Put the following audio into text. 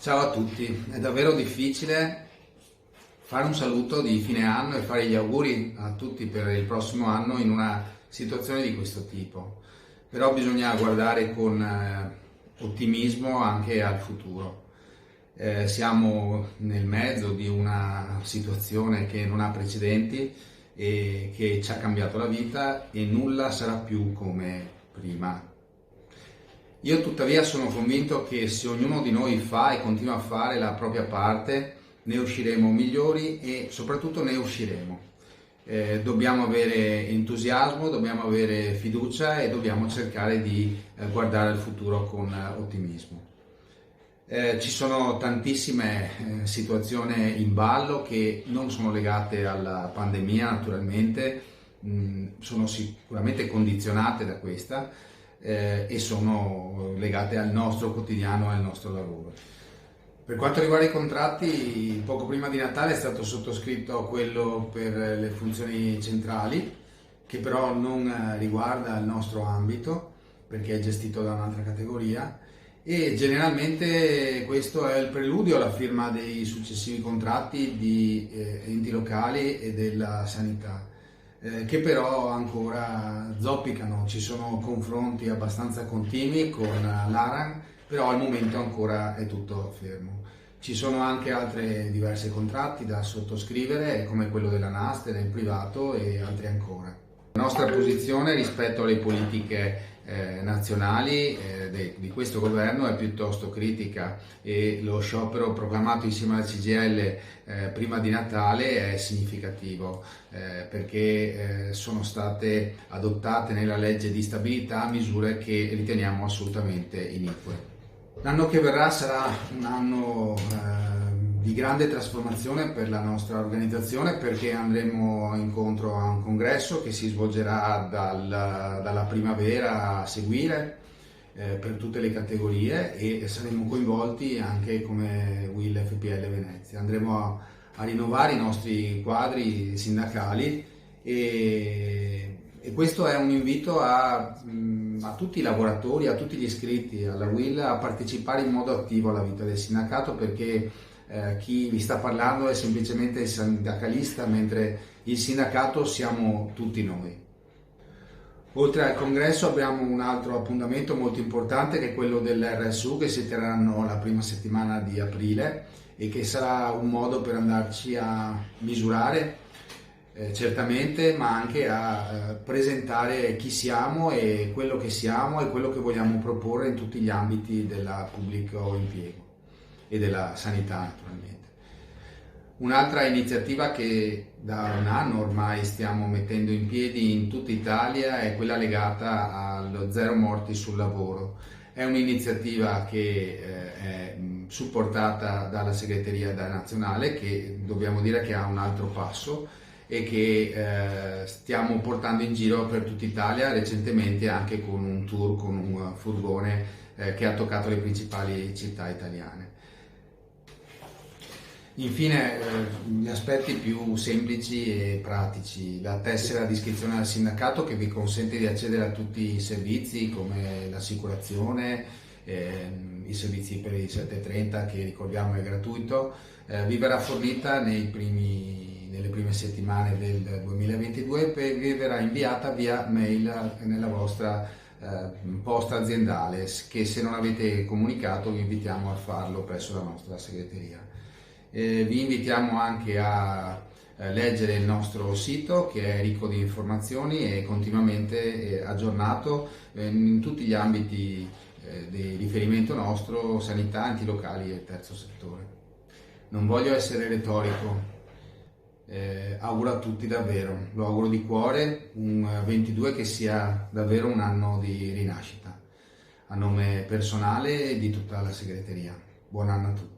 Ciao a tutti, è davvero difficile fare un saluto di fine anno e fare gli auguri a tutti per il prossimo anno in una situazione di questo tipo, però bisogna guardare con ottimismo anche al futuro. Siamo nel mezzo di una situazione che non ha precedenti e che ci ha cambiato la vita e nulla sarà più come prima. Io tuttavia sono convinto che se ognuno di noi fa e continua a fare la propria parte, ne usciremo migliori e soprattutto ne usciremo. Dobbiamo avere entusiasmo, dobbiamo avere fiducia e dobbiamo cercare di guardare al futuro con ottimismo. Ci sono tantissime situazioni in ballo che non sono legate alla pandemia, naturalmente, sono sicuramente condizionate da questa e sono legate al nostro quotidiano e al nostro lavoro. Per quanto riguarda i contratti, poco prima di Natale è stato sottoscritto quello per le funzioni centrali, che però non riguarda il nostro ambito, perché è gestito da un'altra categoria, e generalmente questo è il preludio alla firma dei successivi contratti di enti locali e della sanità, che però ancora zoppicano. Ci sono confronti abbastanza continui con l'ARAN, però al momento ancora è tutto fermo. Ci sono anche altri diversi contratti da sottoscrivere, come quello della NAS, del privato e altri ancora. La nostra posizione rispetto alle politiche nazionali di questo governo è piuttosto critica e lo sciopero proclamato insieme alla CGIL prima di Natale è significativo perché sono state adottate nella legge di stabilità misure che riteniamo assolutamente inique. L'anno che verrà sarà un anno di grande trasformazione per la nostra organizzazione, perché andremo incontro a un congresso che si svolgerà dalla primavera a seguire per tutte le categorie e saremo coinvolti anche come UIL FPL Venezia. Andremo a rinnovare i nostri quadri sindacali e questo è un invito a tutti i lavoratori, a tutti gli iscritti alla UIL a partecipare in modo attivo alla vita del sindacato, perché chi vi sta parlando è semplicemente il sindacalista, mentre il sindacato siamo tutti noi. Oltre al congresso abbiamo un altro appuntamento molto importante, che è quello dell'RSU, che si terranno la prima settimana di aprile e che sarà un modo per andarci a misurare certamente, ma anche a presentare chi siamo e quello che vogliamo proporre in tutti gli ambiti del pubblico impiego e della sanità, naturalmente. Un'altra iniziativa che da un anno ormai stiamo mettendo in piedi in tutta Italia è quella legata allo zero morti sul lavoro. È un'iniziativa che è supportata dalla segreteria nazionale, che dobbiamo dire che ha un altro passo e che stiamo portando in giro per tutta Italia, recentemente anche con un tour con un furgone che ha toccato le principali città italiane. Infine, gli aspetti più semplici e pratici: la tessera di iscrizione al sindacato, che vi consente di accedere a tutti i servizi come l'assicurazione, i servizi per il 730 che ricordiamo è gratuito, vi verrà fornita nelle prime settimane del 2022 e vi verrà inviata via mail nella vostra posta aziendale, che se non avete comunicato vi invitiamo a farlo presso la nostra segreteria. Vi invitiamo anche a leggere il nostro sito, che è ricco di informazioni e continuamente aggiornato in tutti gli ambiti di riferimento nostro: sanità, enti locali e terzo settore. Non voglio essere retorico, auguro a tutti davvero, lo auguro di cuore, un 22 che sia davvero un anno di rinascita, a nome personale e di tutta la segreteria. Buon anno a tutti.